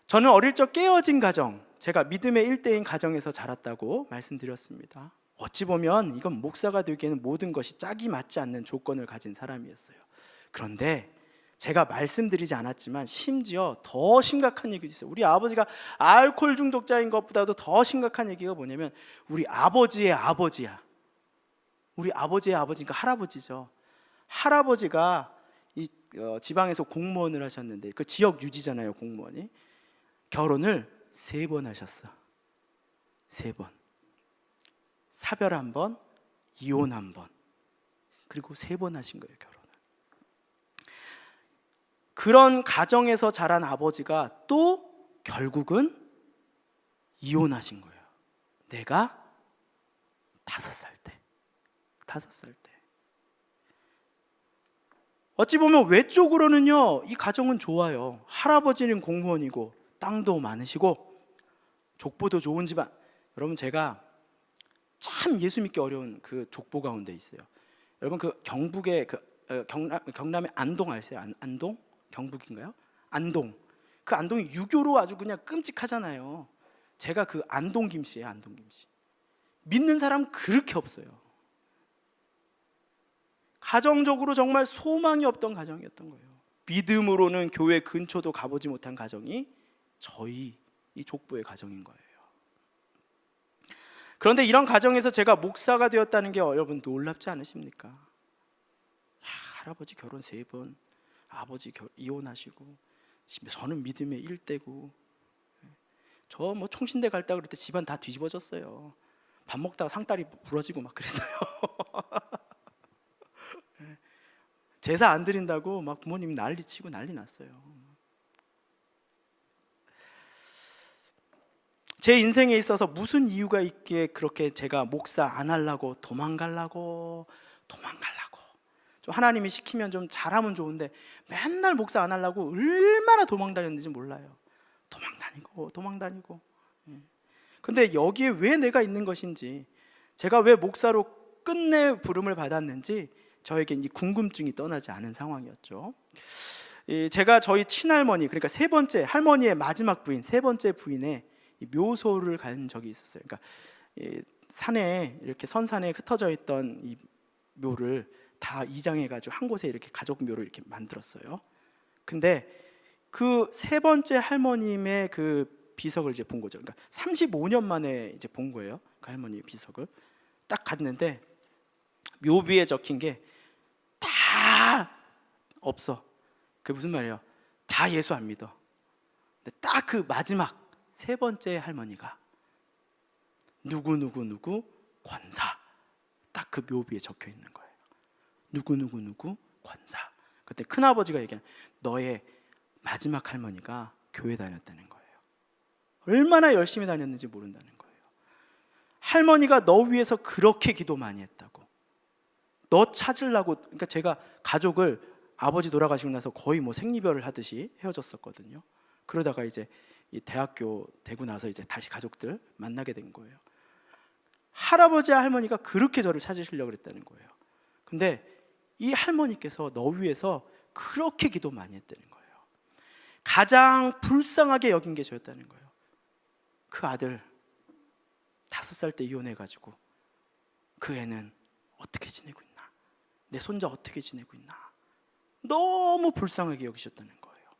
저는 어릴 적 깨어진 가정, 제가 믿음의 일대인 가정에서 자랐다고 말씀드렸습니다. 어찌 보면 이건 목사가 되기에는 모든 것이 짝이 맞지 않는 조건을 가진 사람이었어요. 그런데 제가 말씀드리지 않았지만 심지어 더 심각한 얘기도 있어요. 우리 아버지가 알코올 중독자인 것보다도 더 심각한 얘기가 뭐냐면 우리 아버지의 아버지야. 우리 아버지의 아버지니까 할아버지죠. 할아버지가 지방에서 공무원을 하셨는데 그 지역 유지잖아요, 공무원이. 결혼을 3번 하셨어. 3번. 사별 1번, 이혼 1번, 그리고 3번 하신 거예요, 결혼을. 그런 가정에서 자란 아버지가 또 결국은 이혼하신 거예요. 내가 5살 때. 어찌 보면 외적으로는요, 이 가정은 좋아요. 할아버지는 공무원이고 땅도 많으시고 족보도 좋은 집안. 여러분, 제가 참 예수 믿기 어려운 그 족보 가운데 있어요. 여러분, 그 경북의 경남의 안동 아세요? 안동? 경북인가요? 안동. 그 안동이 유교로 아주 그냥 끔찍하잖아요. 제가 그 안동 김씨예요. 안동 김씨. 믿는 사람 그렇게 없어요. 가정적으로 정말 소망이 없던 가정이었던 거예요. 믿음으로는 교회 근처도 가보지 못한 가정이 저희 이 족보의 가정인 거예요. 그런데 이런 가정에서 제가 목사가 되었다는 게 여러분 놀랍지 않으십니까? 할아버지 결혼 3번, 아버지 이혼하시고, 저는 믿음의 1대고, 저 뭐 총신대 갈다 그럴 때 집안 다 뒤집어졌어요. 밥 먹다가 상다리 부러지고 막 그랬어요. 제사 안 드린다고 막 부모님이 난리치고 난리 났어요. 제 인생에 있어서 무슨 이유가 있기에 그렇게 제가 목사 안 하려고 도망가려고 좀 하나님이 시키면 좀 잘하면 좋은데 맨날 목사 안 하려고 얼마나 도망다녔는지 몰라요. 도망다니고. 근데 여기에 왜 내가 있는 것인지, 제가 왜 목사로 끝내 부름을 받았는지 저에게 이 궁금증이 떠나지 않은 상황이었죠. 제가 저희 친할머니, 그러니까 3번째 할머니의 마지막 부인, 3번째 부인의 묘소를 간 적이 있었어요. 그러니까 산에 이렇게 선산에 흩어져 있던 이 묘를 다 이장해가지고 한 곳에 이렇게 가족 묘를 이렇게 만들었어요. 근데 그 3번째 할머님의 그 비석을 이제 본 거죠. 그러니까 35년 만에 이제 본 거예요. 그 할머니의 비석을 딱 갔는데 묘비에 적힌 게 다 없어. 그게 무슨 말이에요? 다 예수 안 믿어. 근데 딱 그 마지막 3번째 할머니가 누구 권사, 딱 그 묘비에 적혀 있는 거예요. 누구 권사. 그때 큰아버지가 얘기하는, 너의 마지막 할머니가 교회 다녔다는 거예요. 얼마나 열심히 다녔는지 모른다는 거예요. 할머니가 너 위해서 그렇게 기도 많이 했다고. 너 찾으려고, 그러니까 제가 가족을 아버지 돌아가시고 나서 거의 뭐 생리별을 하듯이 헤어졌었거든요. 그러다가 이제 이 대학교 되고 나서 이제 다시 가족들 만나게 된 거예요. 할아버지 할머니가 그렇게 저를 찾으시려고 그랬다는 거예요. 근데 이 할머니께서 너 위해서 그렇게 기도 많이 했다는 거예요. 가장 불쌍하게 여긴 게 저였다는 거예요. 그 아들 5살 때 이혼해가지고 그 애는 어떻게 지내고 있나, 내 손자 어떻게 지내고 있나, 너무 불쌍하게 여기셨다는 거예요.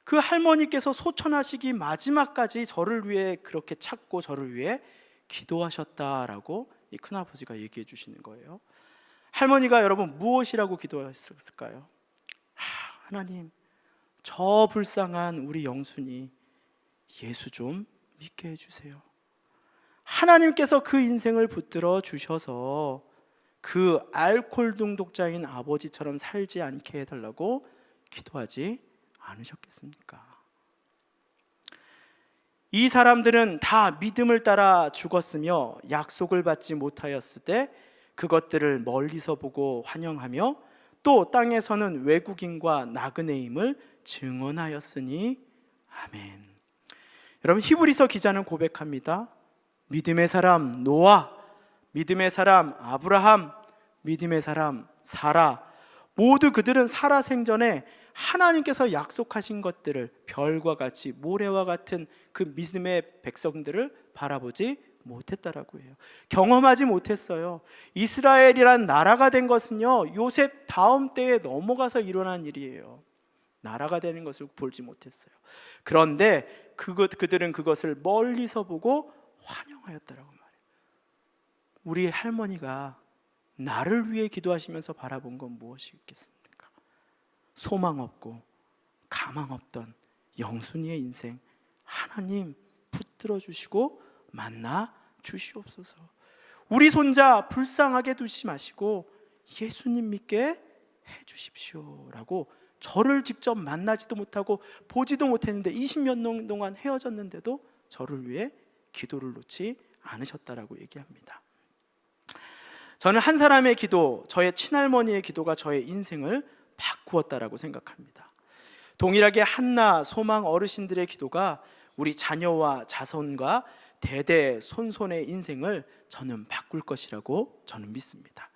그 할머니께서 소천하시기 마지막까지 저를 위해 그렇게 찾고 저를 위해 기도하셨다라고 이 큰아버지가 얘기해 주시는 거예요. 할머니가 여러분 무엇이라고 기도했을까요? 하나님, 저 불쌍한 우리 영순이 예수 좀 믿게 해주세요. 하나님께서 그 인생을 붙들어 주셔서 그 알코올 중독자인 아버지처럼 살지 않게 해달라고 기도하지 않으셨겠습니까? 이 사람들은 다 믿음을 따라 죽었으며 약속을 받지 못하였을 때 그것들을 멀리서 보고 환영하며 또 땅에서는 외국인과 나그네임을 증언하였으니 아멘. 여러분, 히브리서 기자는 고백합니다. 믿음의 사람 노아, 믿음의 사람 아브라함, 믿음의 사람 사라, 모두 그들은 살아생전에 하나님께서 약속하신 것들을 별과 같이 모래와 같은 그 믿음의 백성들을 바라보지 못했다라고 해요. 경험하지 못했어요. 이스라엘이란 나라가 된 것은요, 요셉 다음 때에 넘어가서 일어난 일이에요. 나라가 되는 것을 보지 못했어요. 그런데 그들은 그것을 멀리서 보고 환영하였다라고 말해요. 우리 할머니가 나를 위해 기도하시면서 바라본 건 무엇이겠습니까? 소망 없고 가망 없던 영순이의 인생, 하나님 붙들어 주시고 만나 주시옵소서. 우리 손자 불쌍하게 두지 마시고 예수님 믿게 해 주십시오라고 저를 직접 만나지도 못하고 보지도 못했는데 20몇 년 동안 헤어졌는데도 저를 위해 기도를 놓지 않으셨다라고 얘기합니다. 저는 한 사람의 기도, 저의 친할머니의 기도가 저의 인생을 바꾸었다라고 생각합니다. 동일하게 한나 소망 어르신들의 기도가 우리 자녀와 자손과 대대손손의 인생을 저는 바꿀 것이라고 저는 믿습니다.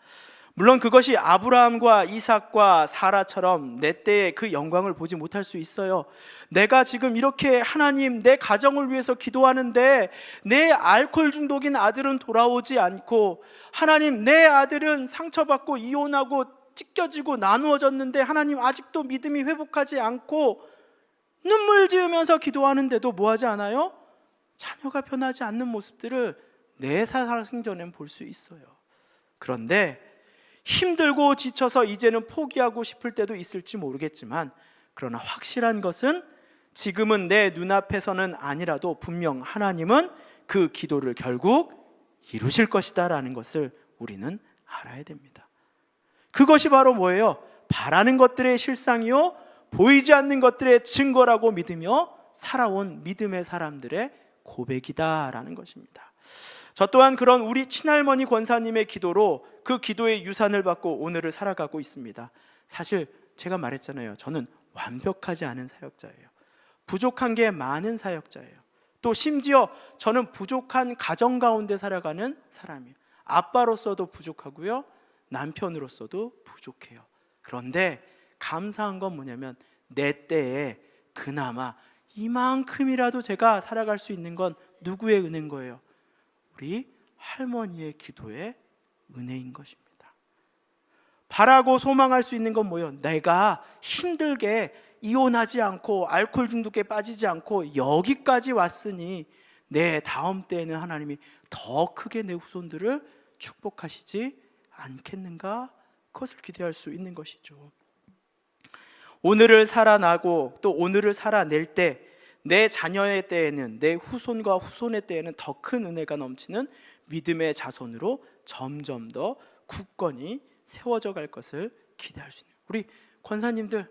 물론 그것이 아브라함과 이삭과 사라처럼 내 때에 그 영광을 보지 못할 수 있어요. 내가 지금 이렇게 하나님 내 가정을 위해서 기도하는데 내 알코올 중독인 아들은 돌아오지 않고, 하나님 내 아들은 상처받고 이혼하고 찢겨지고 나누어졌는데 하나님 아직도 믿음이 회복하지 않고, 눈물 지으면서 기도하는데도 뭐하지 않아요? 자녀가 변하지 않는 모습들을 내 살아생전엔 볼 수 있어요. 그런데 힘들고 지쳐서 이제는 포기하고 싶을 때도 있을지 모르겠지만, 그러나 확실한 것은 지금은 내 눈앞에서는 아니라도 분명 하나님은 그 기도를 결국 이루실 것이다 라는 것을 우리는 알아야 됩니다. 그것이 바로 뭐예요? 바라는 것들의 실상이요 보이지 않는 것들의 증거라고 믿으며 살아온 믿음의 사람들의 고백이다라는 것입니다. 저 또한 그런 우리 친할머니 권사님의 기도로 그 기도의 유산을 받고 오늘을 살아가고 있습니다. 사실 제가 말했잖아요. 저는 완벽하지 않은 사역자예요. 부족한 게 많은 사역자예요. 또 심지어 저는 부족한 가정 가운데 살아가는 사람이에요. 아빠로서도 부족하고요, 남편으로서도 부족해요. 그런데 감사한 건 뭐냐면 내 때에 그나마 이만큼이라도 제가 살아갈 수 있는 건 누구의 은혜인 거예요? 우리 할머니의 기도의 은혜인 것입니다. 바라고 소망할 수 있는 건 뭐예요? 내가 힘들게 이혼하지 않고 알코올 중독에 빠지지 않고 여기까지 왔으니 내 다음 때에는 하나님이 더 크게 내 후손들을 축복하시지 않겠는가? 그것을 기대할 수 있는 것이죠. 오늘을 살아나고 또 오늘을 살아낼 때 내 자녀의 때에는, 내 후손과 후손의 때에는 더 큰 은혜가 넘치는 믿음의 자손으로 점점 더 굳건히 세워져 갈 것을 기대할 수 있는, 우리 권사님들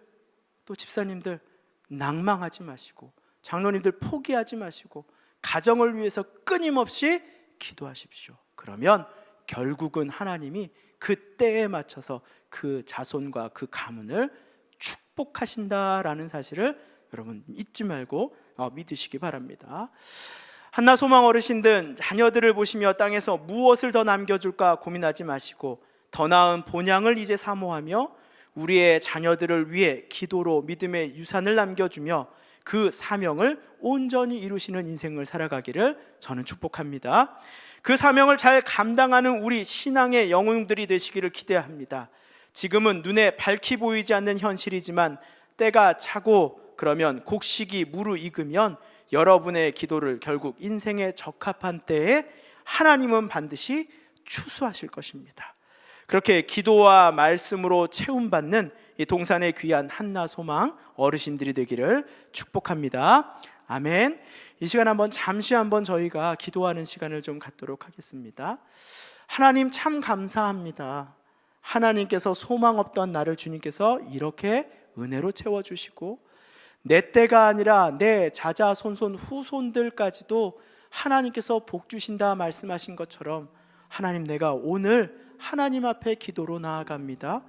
또 집사님들 낭망하지 마시고, 장로님들 포기하지 마시고 가정을 위해서 끊임없이 기도하십시오. 그러면 결국은 하나님이 그 때에 맞춰서 그 자손과 그 가문을 축복하신다라는 사실을 여러분 잊지 말고 믿으시기 바랍니다. 한나 소망 어르신들, 자녀들을 보시며 땅에서 무엇을 더 남겨줄까 고민하지 마시고 더 나은 본향을 이제 사모하며 우리의 자녀들을 위해 기도로 믿음의 유산을 남겨주며 그 사명을 온전히 이루시는 인생을 살아가기를 저는 축복합니다. 그 사명을 잘 감당하는 우리 신앙의 영웅들이 되시기를 기대합니다. 지금은 눈에 밝히 보이지 않는 현실이지만 때가 차고 그러면 곡식이 무르익으면 여러분의 기도를 결국 인생에 적합한 때에 하나님은 반드시 추수하실 것입니다. 그렇게 기도와 말씀으로 채움받는 이 동산의 귀한 한나 소망 어르신들이 되기를 축복합니다. 아멘. 이 시간 잠시 한번 저희가 기도하는 시간을 좀 갖도록 하겠습니다. 하나님 참 감사합니다. 하나님께서 소망 없던 나를 주님께서 이렇게 은혜로 채워주시고 내 때가 아니라 내 자자손손 후손들까지도 하나님께서 복 주신다 말씀하신 것처럼 하나님, 내가 오늘 하나님 앞에 기도로 나아갑니다.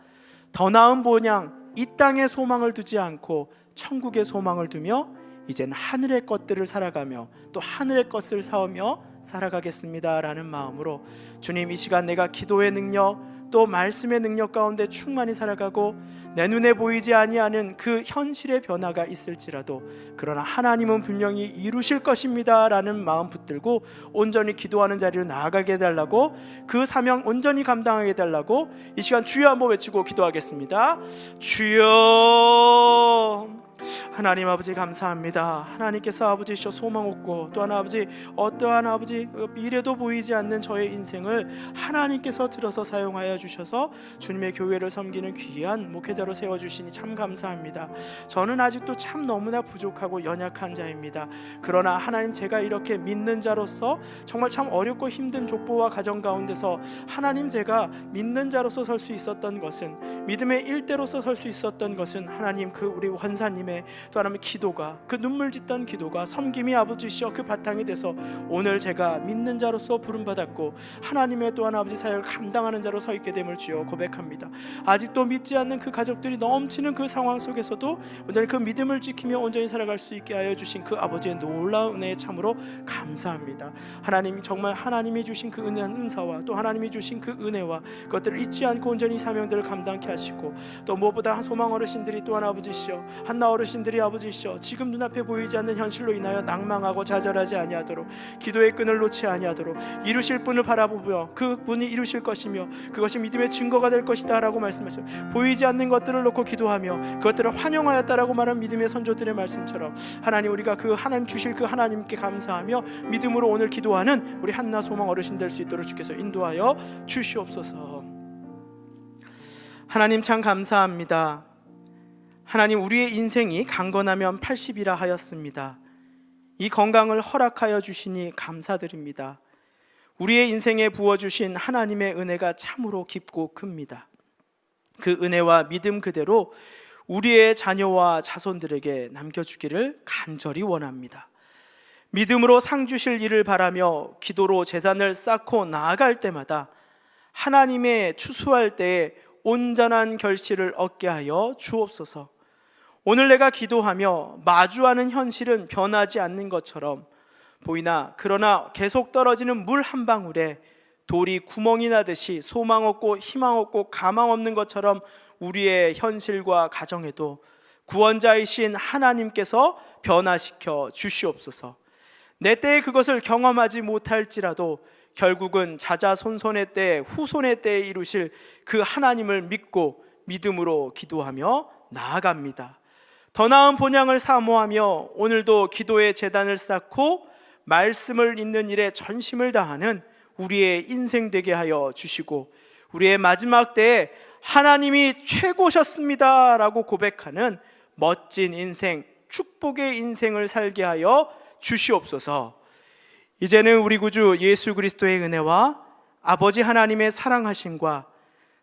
더 나은 본향, 이 땅에 소망을 두지 않고 천국에 소망을 두며 이젠 하늘의 것들을 살아가며 또 하늘의 것을 사오며 살아가겠습니다 라는 마음으로 주님, 이 시간 내가 기도의 능력 또 말씀의 능력 가운데 충만히 살아가고 내 눈에 보이지 아니하는 그 현실의 변화가 있을지라도 그러나 하나님은 분명히 이루실 것입니다 라는 마음 붙들고 온전히 기도하는 자리로 나아가게 해달라고, 그 사명 온전히 감당하게 해달라고 이 시간 주여 한번 외치고 기도하겠습니다. 주여, 하나님 아버지 감사합니다. 하나님께서 아버지시여 소망 없고 또한 아버지 어떠한 아버지 미래도 보이지 않는 저의 인생을 하나님께서 들어서 사용하여 주셔서 주님의 교회를 섬기는 귀한 목회자로 세워주시니 참 감사합니다. 저는 아직도 참 너무나 부족하고 연약한 자입니다. 그러나 하나님, 제가 이렇게 믿는 자로서 정말 참 어렵고 힘든 족보와 가정 가운데서 하나님, 제가 믿는 자로서 설 수 있었던 것은, 믿음의 일대로서 설 수 있었던 것은 하나님 그 우리 원사님의 또 하나님 기도가, 그 눈물 짓던 기도가 섬김이 아버지시여 그 바탕이 돼서 오늘 제가 믿는 자로서 부름받았고 하나님의 또 하나 아버지 사역을 감당하는 자로 서 있게 됨을 주여 고백합니다. 아직도 믿지 않는 그 가족들이 넘치는 그 상황 속에서도 온전히 그 믿음을 지키며 온전히 살아갈 수 있게 하여 주신 그 아버지의 놀라운 은혜에 참으로 감사합니다. 하나님, 정말 하나님이 주신 그 은사와 또 하나님이 주신 그 은혜와 그것들을 잊지 않고 온전히 사명들을 감당케 하시고, 또 무엇보다 소망 어르신들이 또 하나 아버지시여 한나 어르신들이 아버지시여 지금 눈앞에 보이지 않는 현실로 인하여 낭망하고 좌절하지 아니하도록, 기도의 끈을 놓지 아니하도록 이루실 분을 바라보며 그 분이 이루실 것이며 그것이 믿음의 증거가 될 것이다 라고 말씀하셨어요. 보이지 않는 것들을 놓고 기도하며 그것들을 환영하였다라고 말한 믿음의 선조들의 말씀처럼 하나님, 우리가 그 하나님 주실 그 하나님께 감사하며 믿음으로 오늘 기도하는 우리 한나 소망 어르신 될 수 있도록 주께서 인도하여 주시옵소서. 하나님 참 감사합니다. 하나님, 우리의 인생이 강건하면 80이라 하였습니다. 이 건강을 허락하여 주시니 감사드립니다. 우리의 인생에 부어주신 하나님의 은혜가 참으로 깊고 큽니다. 그 은혜와 믿음 그대로 우리의 자녀와 자손들에게 남겨주기를 간절히 원합니다. 믿음으로 상 주실 일을 바라며 기도로 재산을 쌓고 나아갈 때마다 하나님의 추수할 때에 온전한 결실을 얻게 하여 주옵소서. 오늘 내가 기도하며 마주하는 현실은 변하지 않는 것처럼 보이나, 그러나 계속 떨어지는 물 한 방울에 돌이 구멍이 나듯이 소망 없고 희망 없고 가망 없는 것처럼 우리의 현실과 가정에도 구원자이신 하나님께서 변화시켜 주시옵소서. 내 때에 그것을 경험하지 못할지라도 결국은 자자손손의 때, 후손의 때에 이루실 그 하나님을 믿고 믿음으로 기도하며 나아갑니다. 더 나은 본향을 사모하며 오늘도 기도의 제단을 쌓고 말씀을 읽는 일에 전심을 다하는 우리의 인생 되게 하여 주시고, 우리의 마지막 때에 하나님이 최고셨습니다 라고 고백하는 멋진 인생, 축복의 인생을 살게 하여 주시옵소서. 이제는 우리 구주 예수 그리스도의 은혜와 아버지 하나님의 사랑하심과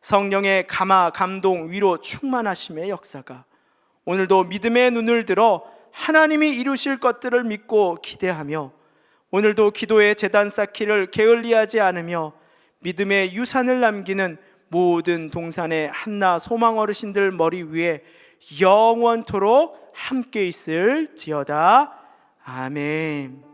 성령의 감화, 감동, 위로, 충만하심의 역사가 오늘도 믿음의 눈을 들어 하나님이 이루실 것들을 믿고 기대하며 오늘도 기도의 제단 쌓기를 게을리하지 않으며 믿음의 유산을 남기는 모든 동산의 한나 소망 어르신들 머리 위에 영원토록 함께 있을지어다. 아멘.